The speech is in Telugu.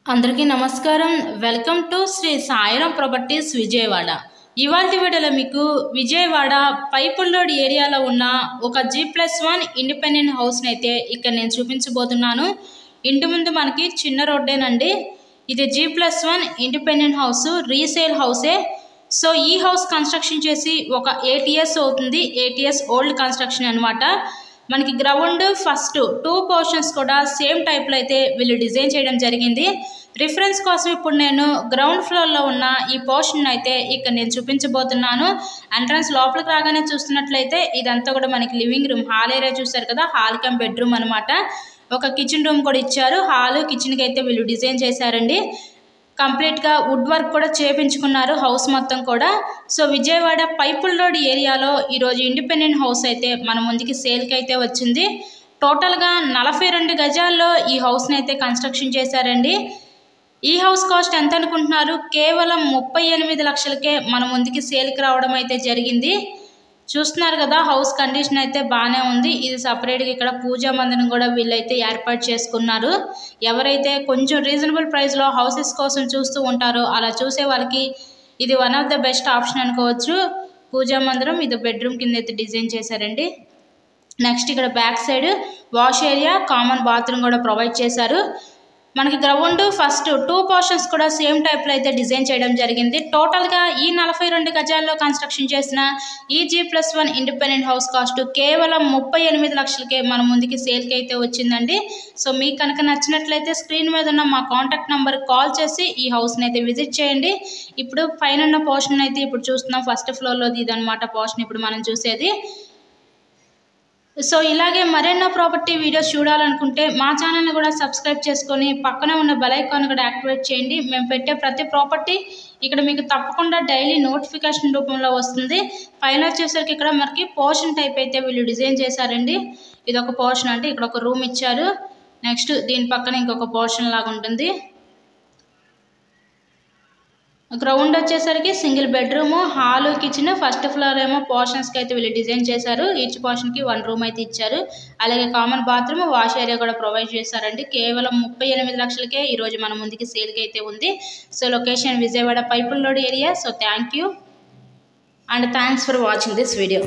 అందరికీ నమస్కారం. Welcome to Shri Sairam properties Vijayawada. ఇవాల్టి వీడియోలో మీకు విజయవాడ పైపుల్లోడ్ ఏరియాలో ఉన్న ఒక G+1 ఇండిపెండెంట్ హౌస్ని అయితే ఇక్కడ నేను చూపించబోతున్నాను. ఇంటి ముందు మనకి చిన్న రోడ్డేనండి. ఇది G+1 ఇండిపెండెంట్ హౌస్, రీసేల్ హౌసే. సో ఈ హౌస్ కన్స్ట్రక్షన్ చేసి ఒక 8 years అవుతుంది. 8 years ఓల్డ్ కన్స్ట్రక్షన్ అనమాట. మనకి గ్రౌండ్ ఫస్ట్ 2 పోర్షన్స్ కూడా సేమ్ టైప్లో అయితే వీళ్ళు డిజైన్ చేయడం జరిగింది. రిఫరెన్స్ కోసం ఇప్పుడు నేను గ్రౌండ్ ఫ్లోర్లో ఉన్న ఈ పోర్షన్ అయితే ఇక్కడ నేను చూపించబోతున్నాను. ఎంట్రన్స్ లోపలికి రాగానే చూస్తున్నట్లయితే ఇదంతా కూడా మనకి లివింగ్ రూమ్, హాల్ ఏరియా చూసారు కదా, హాల్ కమ్ బెడ్రూమ్ అనమాట. ఒక కిచెన్ రూమ్ కూడా ఇచ్చారు. హాల్ కిచెన్కి అయితే వీళ్ళు డిజైన్ చేశారండి. కంప్లీట్గా వుడ్ వర్క్ కూడా చేపించుకున్నారు హౌస్ మొత్తం కూడా. సో విజయవాడ పైపుల్లోడ్ ఏరియాలో ఈరోజు ఇండిపెండెంట్ హౌస్ అయితే మన ముందుకి సేల్కి అయితే వచ్చింది. టోటల్గా 42 గజాల్లో ఈ హౌస్ని అయితే కన్స్ట్రక్షన్ చేశారండి. ఈ హౌస్ కాస్ట్ ఎంత అనుకుంటున్నారు? కేవలం 38 లక్షలకే మన ముందుకి సేల్కి రావడం అయితే జరిగింది. చూస్తున్నారు కదా, హౌస్ కండిషన్ అయితే బాగానే ఉంది. ఇది సపరేట్గా ఇక్కడ పూజా మందిరం కూడా వీళ్ళైతే ఏర్పాటు చేసుకున్నారు. ఎవరైతే కొంచెం రీజనబుల్ ప్రైస్లో హౌసెస్ కోసం చూస్తూ ఉంటారో అలా చూసే వాళ్ళకి ఇది one of the best option అనుకోవచ్చు. పూజా మందిరం ఇది బెడ్రూమ్ కింద అయితే డిజైన్ చేశారండి. నెక్స్ట్ ఇక్కడ back side wash area, common bathroom కూడా ప్రొవైడ్ చేశారు. మనకి గ్రౌండ్ ఫస్ట్ 2 పోర్షన్స్ కూడా సేమ్ టైప్లో అయితే డిజైన్ చేయడం జరిగింది. టోటల్గా ఈ 42 గజాల్లో కన్స్ట్రక్షన్ చేసిన ఈ G+1 ఇండిపెండెంట్ హౌస్ కాస్ట్ కేవలం 38 లక్షలకే మన ముందుకి సేల్కి అయితే వచ్చిందండి. సో మీకు కనుక నచ్చినట్లయితే స్క్రీన్ మీద ఉన్న మా కాంటాక్ట్ నెంబర్కి కాల్ చేసి ఈ హౌస్ని అయితే విజిట్ చేయండి. ఇప్పుడు పైన ఉన్న పోర్షన్ అయితే ఇప్పుడు చూస్తున్నాం, ఫస్ట్ ఫ్లోర్లోది ఇదనమాట పోర్షన్ ఇప్పుడు మనం చూసేది. సో ఇలాగే మరెన్నో ప్రాపర్టీ వీడియోస్ చూడాలనుకుంటే మా ఛానల్ని కూడా సబ్స్క్రైబ్ చేసుకొని పక్కనే ఉన్న బెల్ ఐకాన్ కూడా యాక్టివేట్ చేయండి. మేము పెట్టే ప్రతి ప్రాపర్టీ ఇక్కడ మీకు తప్పకుండా డైలీ నోటిఫికేషన్ రూపంలో వస్తుంది. పైన వచ్చేసరికి ఇక్కడ మనకి పోర్షన్ టైప్ అయితే వీళ్ళు డిజైన్ చేశారండి. ఇది ఒక పోర్షన్ అంటే ఇక్కడ ఒక రూమ్ ఇచ్చారు. నెక్స్ట్ దీని పక్కన ఇంకొక పోర్షన్ లాగా ఉంటుంది. గ్రౌండ్ వచ్చేసరికి single bedroom, hall, kitchen, first floor ఏమో పోర్షన్స్కి అయితే వీళ్ళు డిజైన్ చేశారు. ఈచ్ పోర్షన్కి 1 రూమ్ అయితే ఇచ్చారు. అలాగే కామన్ బాత్రూమ్, వాష్ ఏరియా కూడా ప్రొవైడ్ చేశారండి. కేవలం 38 లక్షలకే ఈరోజు మన ముందుకి సేల్కి అయితే ఉంది. సో లొకేషన్ విజయవాడ పైపుల్లోడ్ area. So thank you and thanks for watching this video.